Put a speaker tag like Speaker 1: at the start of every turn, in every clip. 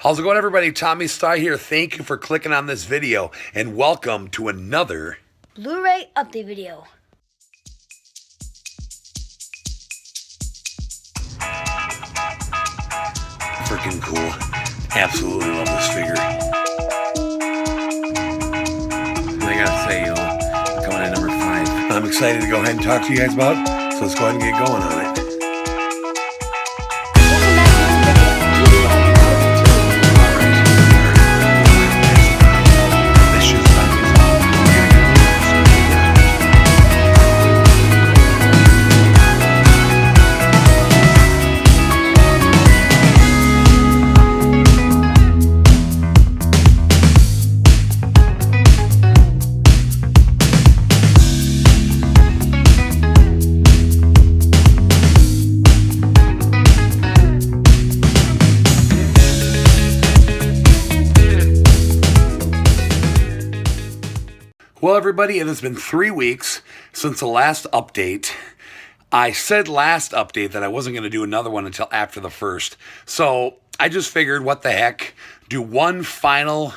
Speaker 1: How's it going, everybody? Tommy Star here. Thank you for clicking on this video, and welcome to another
Speaker 2: Blu Ray update video.
Speaker 1: Freaking cool. Absolutely love this figure. And I gotta say, coming in number 5. I'm excited to go ahead and talk to you guys about, so let's go ahead and get going on it. Well, everybody, it has been 3 weeks since the last update. I said last update that I wasn't going to do another one until after the first. So I just figured, what the heck, do one final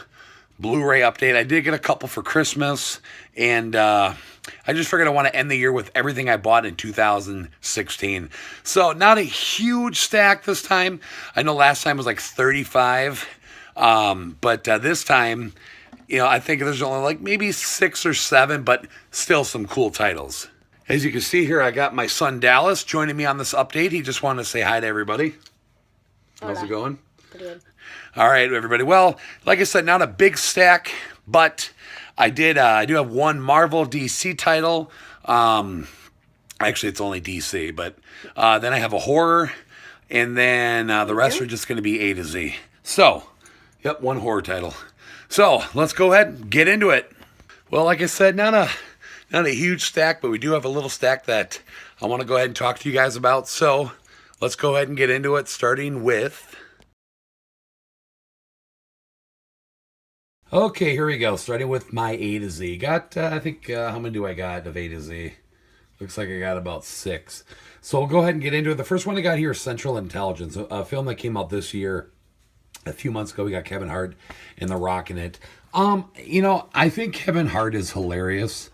Speaker 1: Blu-ray update. I did get a couple for Christmas, and I just figured I want to end the year with everything I bought in 2016. So not a huge stack this time. I know last time was like 35, but this time, I think there's only like maybe 6 or 7, but still some cool titles. As you can see here, I got my son Dallas joining me on this update. He just wanted to say hi to everybody. How's it going?
Speaker 2: Pretty good.
Speaker 1: All right, everybody. Well, like I said, not a big stack, but I do have one Marvel DC title. Actually, it's only DC, but then I have a horror, and then the rest are just going to be A to Z. So, yep, one horror title. So let's go ahead and get into it. Well, like I said, not a huge stack, but we do have a little stack that I want to go ahead and talk to you guys about. So let's go ahead and get into it, starting with... Okay, here we go. Starting with my A to Z. Got, I think, how many do I got of A to Z? Looks like I got about 6. So we'll go ahead and get into it. The first one I got here is Central Intelligence, a film that came out this year. A few months ago, we got Kevin Hart and The Rock in it. I think Kevin Hart is hilarious,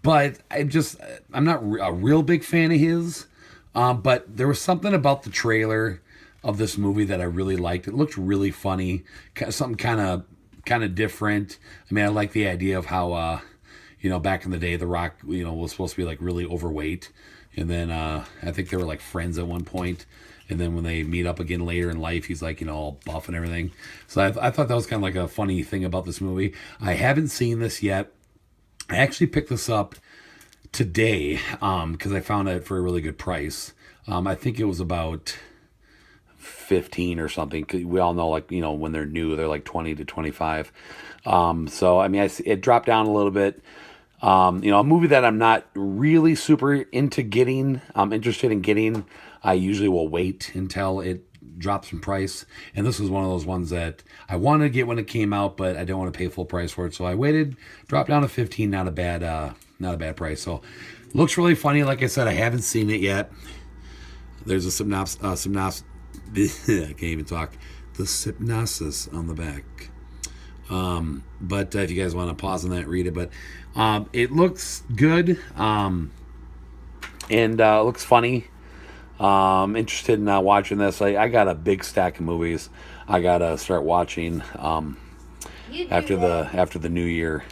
Speaker 1: but I'm not a real big fan of his. But there was something about the trailer of this movie that I really liked. It looked really funny, something kind of different. I mean, I like the idea of how, back in the day, The Rock, was supposed to be like really overweight. And then I think they were like friends at one point. And then when they meet up again later in life, he's like, all buff and everything. So I thought that was kind of like a funny thing about this movie. I haven't seen this yet. I actually picked this up today because I found it for a really good price. I think it was about 15 or something. 'Cause we all know, like, when they're new, they're like 20 to 25. So, I mean, it dropped down a little bit. A movie that I'm not really super interested in getting. I usually will wait until it drops in price. And this was one of those ones that I wanted to get when it came out, but I didn't want to pay full price for it. So I waited, dropped down to 15, not a bad price. So looks really funny. Like I said, I haven't seen it yet. There's a synopsis, I can't even talk. The synopsis on the back. But if you guys want to pause on that, read it. But it looks good, and it looks funny. Interested in watching this. I got a big stack of movies I gotta start watching after the new year.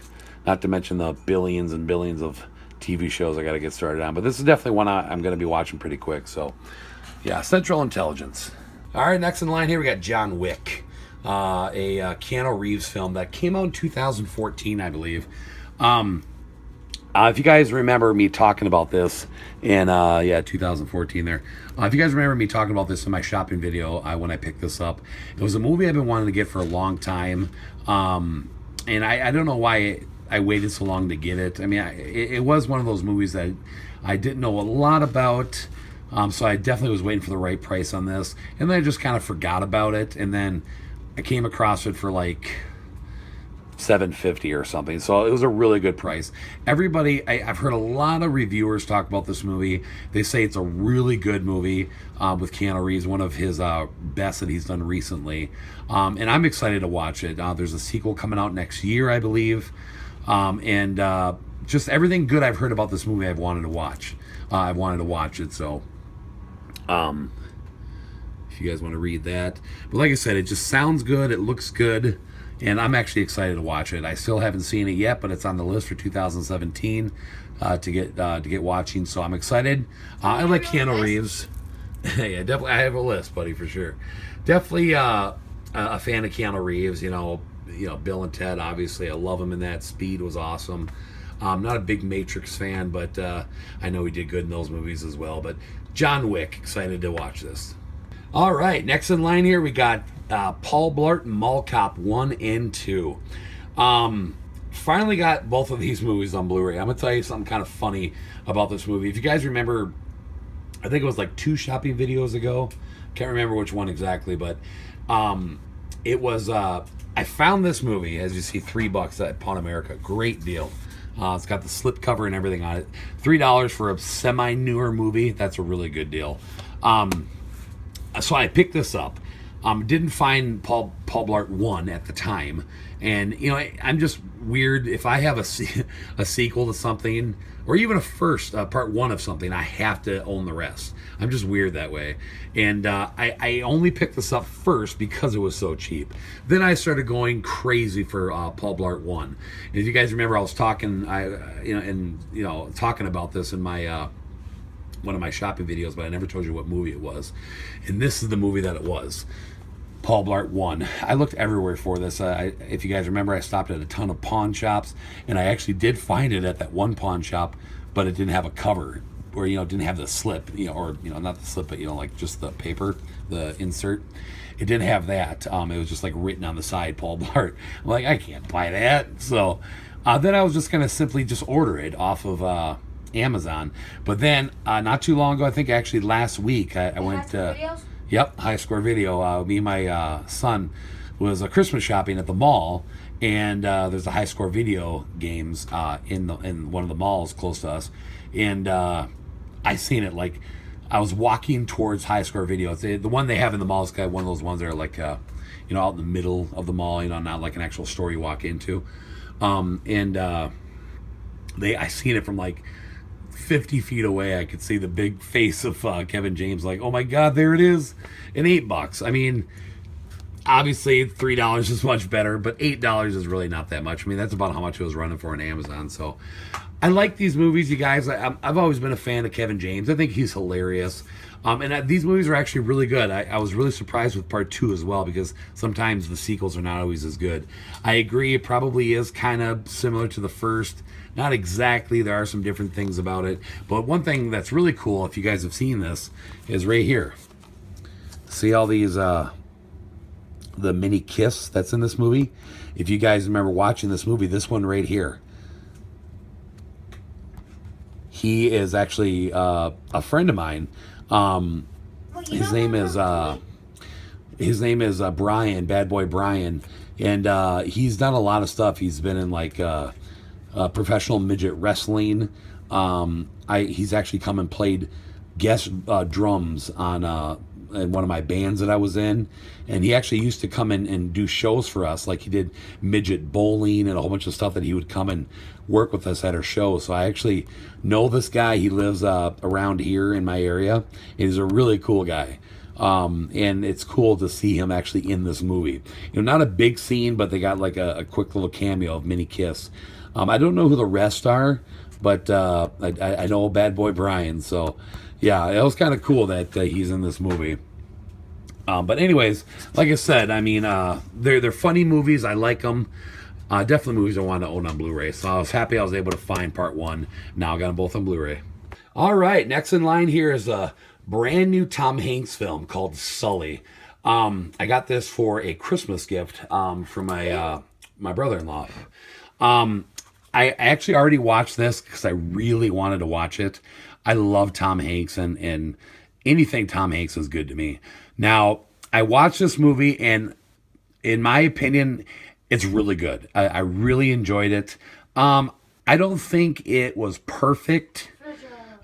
Speaker 1: Not to mention the billions and billions of TV shows I gotta get started on. But this is definitely one I'm gonna be watching pretty quick. So yeah, Central Intelligence. All right, next in line here we got John Wick, a Keanu Reeves film that came out in 2014, I believe. If you guys remember me talking about this in 2014 there. If you guys remember me talking about this in my shopping video when I picked this up, it was a movie I've been wanting to get for a long time. And I don't know why I waited so long to get it. I mean, it was one of those movies that I didn't know a lot about. So I definitely was waiting for the right price on this. And then I just kind of forgot about it. And then I came across it for like $7.50 or something. So it was a really good price. Everybody, I've heard a lot of reviewers talk about this movie. They say it's a really good movie with Keanu Reeves, one of his best that he's done recently. And I'm excited to watch it. There's a sequel coming out next year, I believe. Just everything good I've heard about this movie I've wanted to watch. I've wanted to watch it, so if you guys want to read that. But like I said, it just sounds good, it looks good, and I'm actually excited to watch it. I still haven't seen it yet, but it's on the list for 2017 to get watching, so I'm excited. I like Keanu Reeves. Yeah, definitely, I have a list, buddy, for sure. Definitely a fan of Keanu Reeves, you know, Bill and Ted, obviously. I love him in that. Speed was awesome. I'm not a big Matrix fan, but I know he did good in those movies as well. But John Wick, excited to watch this. All right, next in line here, we got Paul Blart Mall Cop 1 and 2. Finally got both of these movies on Blu Ray. I'm going to tell you something kind of funny about this movie. If you guys remember, I think it was like 2 shopping videos ago. Can't remember which one exactly, but it was, I found this movie, as you see, $3 at Pawn America. Great deal. It's got the slip cover and everything on it. $3 for a semi-newer movie. That's a really good deal. So I picked this up. Didn't find Paul Blart 1 at the time. And, you know, I'm just weird. If I have a sequel to something, or even a first, part 1 of something, I have to own the rest. I'm just weird that way. And I only picked this up first because it was so cheap. Then I started going crazy for Paul Blart 1. And if you guys remember, I was talking, talking about this in my one of my shopping videos, but I never told you what movie it was. And this is the movie that it was. Paul Blart 1. I looked everywhere for this. If you guys remember, I stopped at a ton of pawn shops, and I actually did find it at that one pawn shop, but it didn't have a cover, or, didn't have the slip, or, not the slip, but, like just the paper, the insert. It didn't have that. It was just like written on the side, Paul Blart. I'm like, I can't buy that. So then I was just going to simply just order it off of Amazon. But then not too long ago, I think actually last week, I went to... Yep, High Score Video. Me and my son was Christmas shopping at the mall, and there's a High Score Video games in one of the malls close to us, and I seen it. Like, I was walking towards High Score Video. It's the one they have in the mall is kind of one of those ones that are like out in the middle of the mall, not like an actual store you walk into. I seen it from like 50 feet away. I could see the big face of Kevin James, like, oh my God, there it is, and $8. I mean, obviously $3 is much better, but $8 is really not that much. I mean, that's about how much it was running for on Amazon. So I like these movies, you guys. I've always been a fan of Kevin James. I think he's hilarious. These movies are actually really good. I was really surprised with part 2 as well, because sometimes the sequels are not always as good. I agree, it probably is kind of similar to the first. Not exactly, there are some different things about it. But one thing that's really cool, if you guys have seen this, is right here. See all these, the mini kiss that's in this movie? If you guys remember watching this movie, this one right here. He is actually a friend of mine. His name is Brian, Bad Boy Brian, and he's done a lot of stuff. He's been in like professional midget wrestling. He's actually come and played guest drums on in one of my bands that I was in, and he actually used to come in and do shows for us. Like, he did midget bowling and a whole bunch of stuff that he would come and work with us at our show. So I actually know this guy. He lives around here in my area. He's a really cool guy. And it's cool to see him actually in this movie. Not a big scene, but they got like a quick little cameo of Mini Kiss. I don't know who the rest are, but I know Bad Boy Brian. So yeah, it was kind of cool that he's in this movie. But anyways, like I said, I mean, they're funny movies. I like them. Definitely movies I want to own on Blu Ray. So I was happy I was able to find part 1. Now I got them both on Blu Ray. All right, next in line here is a brand new Tom Hanks film called Sully. I got this for a Christmas gift from my brother-in-law. I actually already watched this because I really wanted to watch it. I love Tom Hanks, and anything Tom Hanks is good to me. Now, I watched this movie, and in my opinion, It's really good. I really enjoyed it. I don't think it was perfect.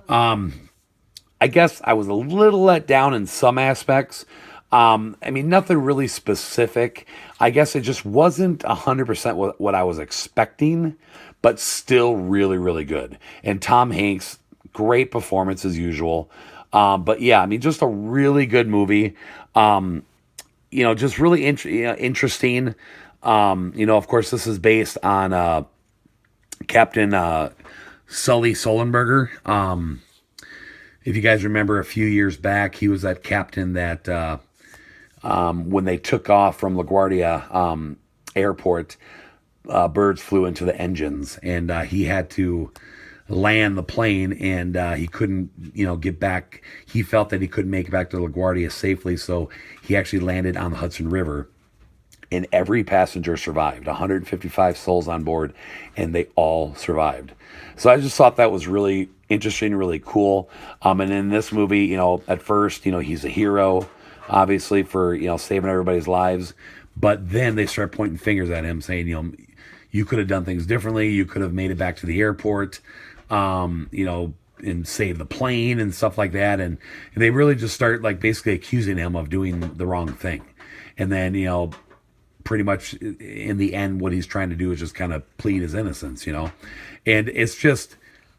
Speaker 1: I guess I was a little let down in some aspects. I mean, nothing really specific. I guess it just wasn't 100% what I was expecting, but still really, really good. And Tom Hanks, great performance as usual. But yeah, I mean, just a really good movie. Just really interesting. Of course, this is based on Captain Sully Sullenberger. If you guys remember a few years back, he was that captain that when they took off from LaGuardia Airport, birds flew into the engines, and he had to land the plane, and he couldn't, get back. He felt that he couldn't make it back to LaGuardia safely, so he actually landed on the Hudson River. And every passenger survived, 155 souls on board, and they all survived. So I just thought that was really interesting, really cool. And in this movie, at first, he's a hero, obviously, for, saving everybody's lives. But then they start pointing fingers at him, saying, you could have done things differently. You could have made it back to the airport, and saved the plane and stuff like that. And they really just start, basically accusing him of doing the wrong thing. And then, pretty much in the end, what he's trying to do is just kind of plead his innocence, and it's just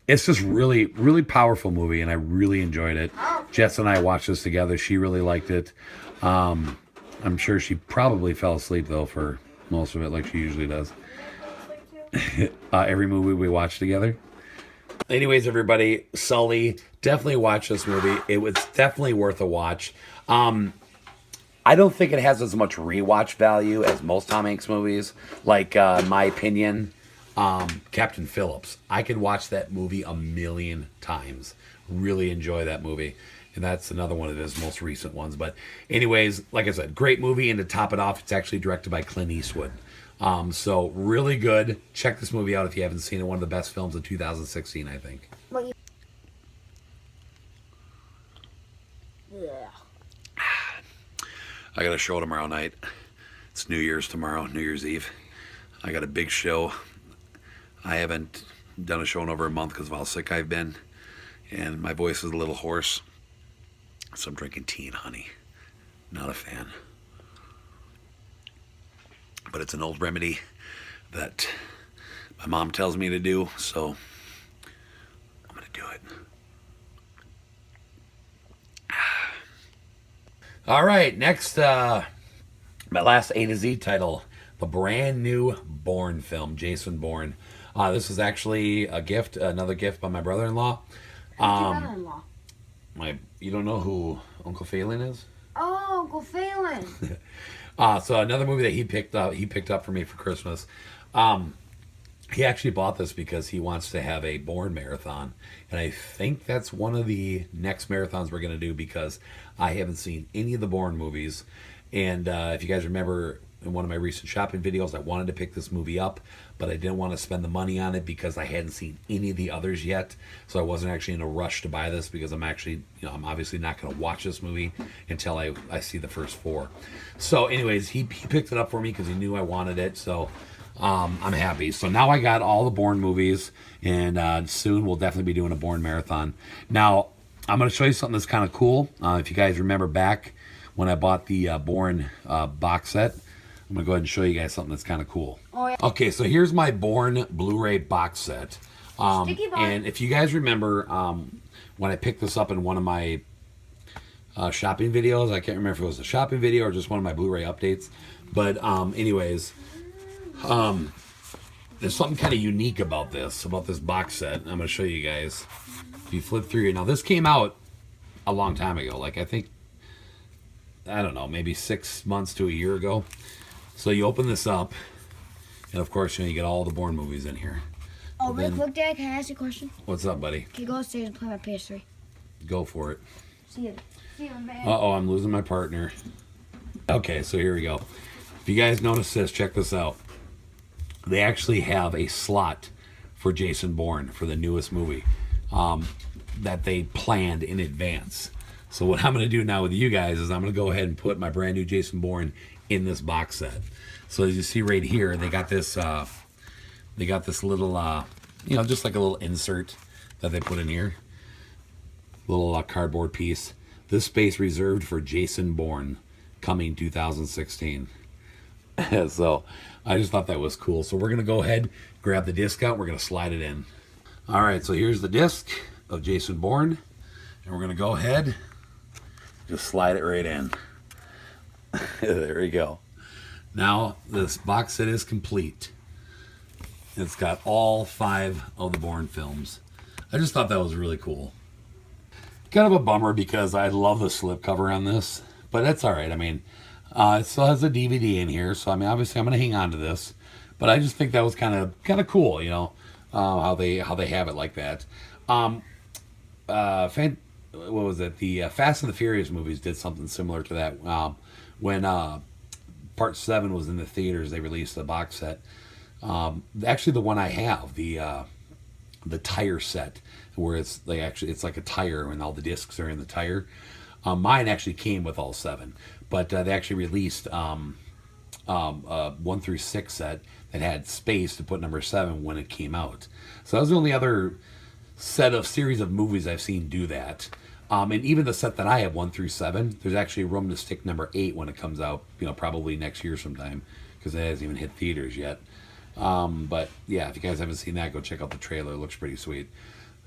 Speaker 1: really, really powerful movie. And I really enjoyed it. Jess and I watched this together. She really liked it. I'm sure she probably fell asleep though for most of it, like she usually does. Every movie we watch together. Anyways, everybody, Sully, definitely watch this movie. It was definitely worth a watch. I don't think it has as much rewatch value as most Tom Hanks movies. Like, in my opinion, Captain Phillips. I could watch that movie a million times. Really enjoy that movie. And that's another one of his most recent ones. But anyways, like I said, great movie. And to top it off, it's actually directed by Clint Eastwood. So really good. Check this movie out if you haven't seen it. One of the best films of 2016, I think.
Speaker 2: Yeah.
Speaker 1: I got a show tomorrow night. It's New Year's tomorrow, New Year's Eve. I got a big show. I haven't done a show in over a month because of how sick I've been. And my voice is a little hoarse. So I'm drinking tea and honey. Not a fan. But it's an old remedy that my mom tells me to do. So I'm going to do it. All right, next, my last A to Z title, the brand new Bourne film, Jason Bourne. This is actually a gift, another gift by my brother-in-law.
Speaker 2: Brother-in-law.
Speaker 1: You don't know who Uncle Phelan is?
Speaker 2: Oh, Uncle Phelan.
Speaker 1: So another movie that he picked up for me for Christmas. He actually bought this because he wants to have a Bourne marathon. And I think that's one of the next marathons we're going to do because I haven't seen any of the Bourne movies. And if you guys remember in one of my recent shopping videos, I wanted to pick this movie up, but I didn't want to spend the money on it because I hadn't seen any of the others yet. So I wasn't actually in a rush to buy this because I'm actually, I'm obviously not going to watch this movie until I see the first four. So anyways, he picked it up for me because he knew I wanted it. So I'm happy. So now I got all the Bourne movies, and soon we'll definitely be doing a Bourne marathon. Now, I'm going to show you something that's kind of cool. If you guys remember back when I bought the Bourne box set, I'm going to go ahead and show you guys something that's kind of cool.
Speaker 2: Oh, yeah.
Speaker 1: Okay, so here's my Bourne Blu Ray box set.
Speaker 2: Sticky bar.
Speaker 1: And if you guys remember when I picked this up in one of my shopping videos, I can't remember if it was a shopping video or just one of my Blu Ray updates. But anyways, there's something kind of unique about this box set. I'm going to show you guys. If you flip through here. Now, this came out a long time ago. Like, I think, I don't know, maybe 6 months to a year ago. So you open this up, and of course, you get all the Bourne movies in here.
Speaker 2: Oh, real quick, Dad, can I ask you a question?
Speaker 1: What's up, buddy?
Speaker 2: Can you go upstairs and play my PS3?
Speaker 1: Go for it.
Speaker 2: See you. See you, man.
Speaker 1: Uh-oh, I'm losing my partner. Okay, so here we go. If you guys notice this, check this out. They actually have a slot for Jason Bourne for the newest movie that they planned in advance. So what I'm going to do now with you guys is I'm going to go ahead and put my brand new Jason Bourne in this box set. So as you see right here, they got this little, just like a little insert that they put in here. Little cardboard piece. This space reserved for Jason Bourne, coming 2016. So I just thought that was cool. So we're going to go ahead, grab the disc out. We're going to slide it in. All right, so here's the disc of Jason Bourne. And we're going to go ahead, just slide it right in. There we go. Now this box set is complete. It's got all 5 of the Bourne films. I just thought that was really cool. Kind of a bummer because I love the slipcover on this, but that's all right. I mean, it still has a DVD in here, so I mean, obviously, I'm going to hang on to this. But I just think that was kind of cool, how they have it like that. What was it? The Fast and the Furious movies did something similar to that. When Part 7 was in the theaters, they released a box set. Actually, the one I have, the tire set, where it's like a tire and all the discs are in the tire. Mine actually came with all 7, but they actually released 1 through 6 set that had space to put number 7 when it came out. So that was the only other series of movies I've seen do that. And even the set that I have, 1 through 7, there's actually room to stick number 8 when it comes out, probably next year sometime, because it hasn't even hit theaters yet. But yeah, if you guys haven't seen that, go check out the trailer. It looks pretty sweet.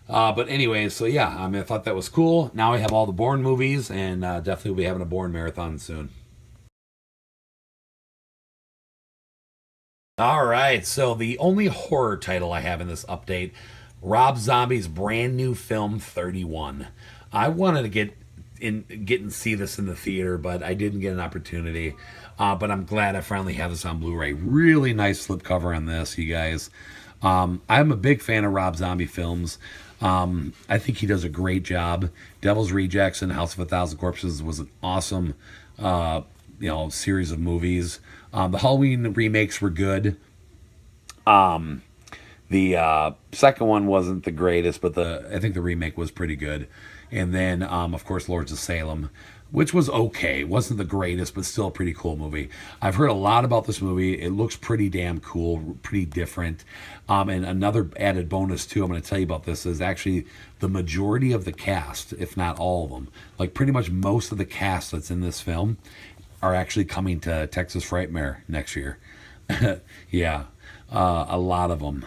Speaker 1: But anyways, so yeah, I thought that was cool. Now I have all the Bourne movies, and definitely will be having a Bourne marathon soon. All right, so the only horror title I have in this update, Rob Zombie's brand new film 31. I wanted to get and see this in the theater, but I didn't get an opportunity. But I'm glad I finally have this on Blu Ray. Really nice slipcover on this, you guys. I'm a big fan of Rob Zombie films. I think he does a great job. Devil's Rejects and House of a Thousand Corpses was an awesome, series of movies. The Halloween remakes were good. The second one wasn't the greatest, but I think the remake was pretty good. And then, of course, Lords of Salem, which was okay. It wasn't the greatest, but still a pretty cool movie. I've heard a lot about this movie. It looks pretty damn cool, pretty different. And another added bonus, too, I'm going to tell you about this, is actually the majority of the cast, if not all of them, like pretty much most of the cast that's in this film are actually coming to Texas Frightmare next year. Yeah, a lot of them.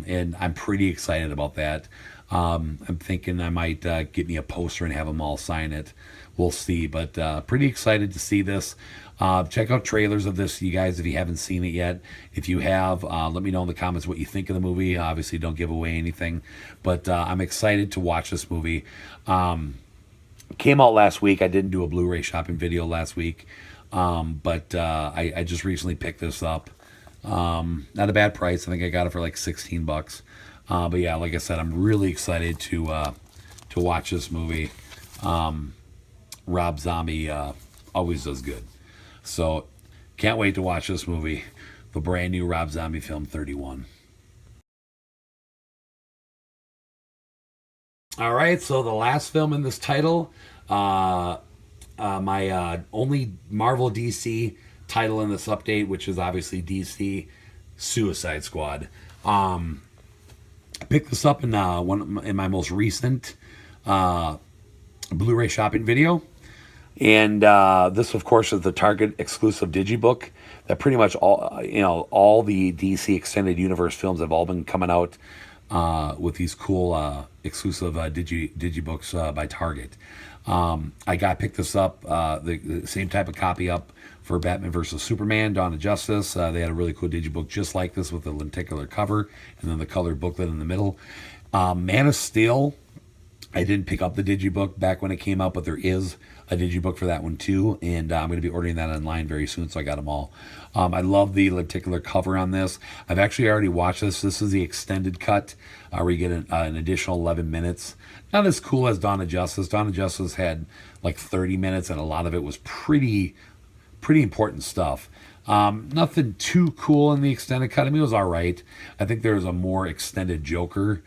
Speaker 1: And I'm pretty excited about that. I'm thinking I might get me a poster and have them all sign it. We'll see, but pretty excited to see this. Check out trailers of this, you guys, if you haven't seen it yet. If you have, let me know in the comments what you think of the movie. Obviously, don't give away anything, but I'm excited to watch this movie. Came out last week. I didn't do a Blu Ray shopping video last week, but I just recently picked this up. Not a bad price. I think I got it for like $16. But yeah, like I said, I'm really excited to watch this movie. Rob Zombie always does good. So can't wait to watch this movie, the brand new Rob Zombie film 31. All right, so the last film in this title, my only Marvel DC title in this update, which is obviously DC Suicide Squad. I picked this up in my most recent Blu-ray shopping video. And this, of course, is the Target exclusive digibook that pretty much all the DC Extended Universe films have all been coming out with these cool exclusive digibooks by Target. I picked this up, the same type of copy up for Batman vs. Superman, Dawn of Justice. They had a really cool digibook just like this with a lenticular cover and then the colored booklet in the middle. Man of Steel, I didn't pick up the digibook back when it came out, but there is a digibook for that one too, and I'm going to be ordering that online very soon, so I got them all. I love the lenticular cover on this. I've actually already watched this. This is the extended cut, where you get an additional 11 minutes. Not as cool as Dawn of Justice. Dawn of Justice had like 30 minutes, and a lot of it was pretty important stuff. Nothing too cool in the extended cut. I mean, it was all right. I think there was a more extended Joker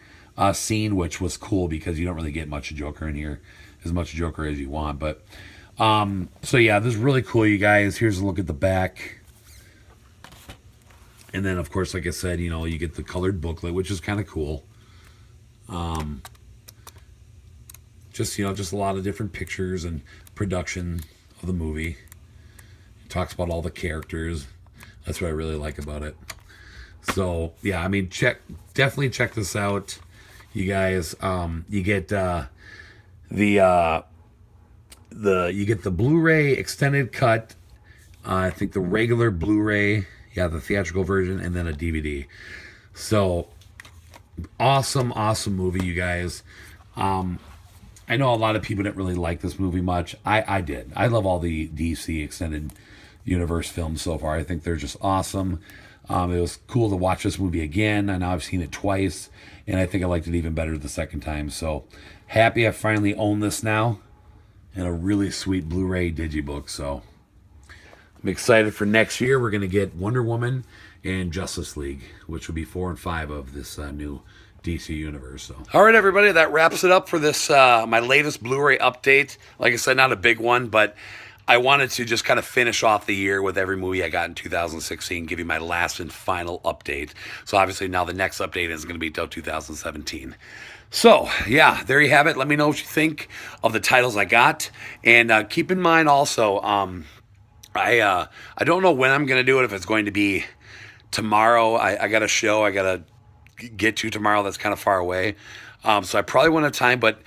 Speaker 1: scene, which was cool because you don't really get much Joker in here, as much Joker as you want. But So yeah, this is really cool, you guys. Here's a look at the back. And then, of course, like I said, you know, you get the colored booklet, which is kind of cool. Just, you know, just a lot of different pictures and production of the movie. It talks about all the characters. That's what I really like about it. So, yeah, I mean, definitely check this out, you guys. You get you get the Blu Ray extended cut. I think the regular Blu Ray, yeah, the theatrical version, and then a DVD. So awesome movie, you guys. I know a lot of people didn't really like this movie much. I did. I love all the DC extended universe films so far. I think they're just awesome. It was cool to watch this movie again. I know I've seen it twice, and I think I liked it even better the second time. So happy I finally own this now, and a really sweet Blu-ray digibook. So I'm excited for next year. We're going to get Wonder Woman and Justice League, which will be 4 and 5 of this new DC universe. So, all right, everybody, that wraps it up for this my latest Blu-ray update. Like I said, not a big one, but I wanted to just kind of finish off the year with every movie I got in 2016, give you my last and final update. So obviously now the next update is going to be till 2017. So, yeah, there you have it. Let me know what you think of the titles I got. And keep in mind also, I don't know when I'm going to do it, if it's going to be tomorrow. I got a show I got to get to tomorrow that's kind of far away. So I probably won't have time, but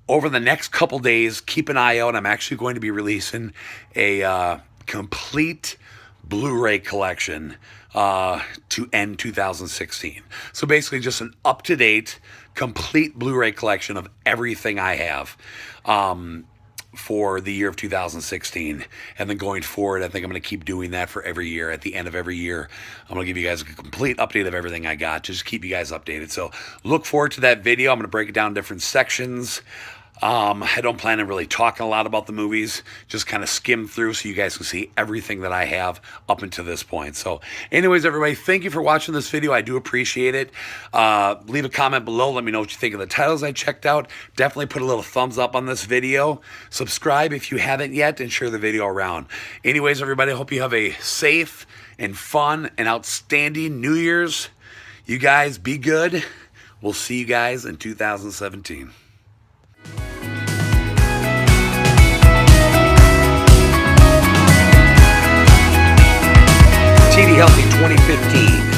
Speaker 1: over the next couple days, keep an eye out. I'm actually going to be releasing a complete Blu-ray collection to end 2016. So basically just an up-to-date, complete Blu-ray collection of everything I have for the year of 2016. And then going forward, I think I'm going to keep doing that for every year. At the end of every year, I'm going to give you guys a complete update of everything I got, just keep you guys updated. So look forward to that video. I'm going to break it down in different sections. I don't plan on really talking a lot about the movies, just kind of skim through so you guys can see everything that I have up until this point. So anyways, everybody, thank you for watching this video. I do appreciate it. Leave a comment below. Let me know what you think of the titles I checked out. Definitely put a little thumbs up on this video. Subscribe if you haven't yet, and share the video around. Anyways, everybody, I hope you have a safe and fun and outstanding New Year's. You guys be good. We'll see you guys in 2017. TD Healthy 2015.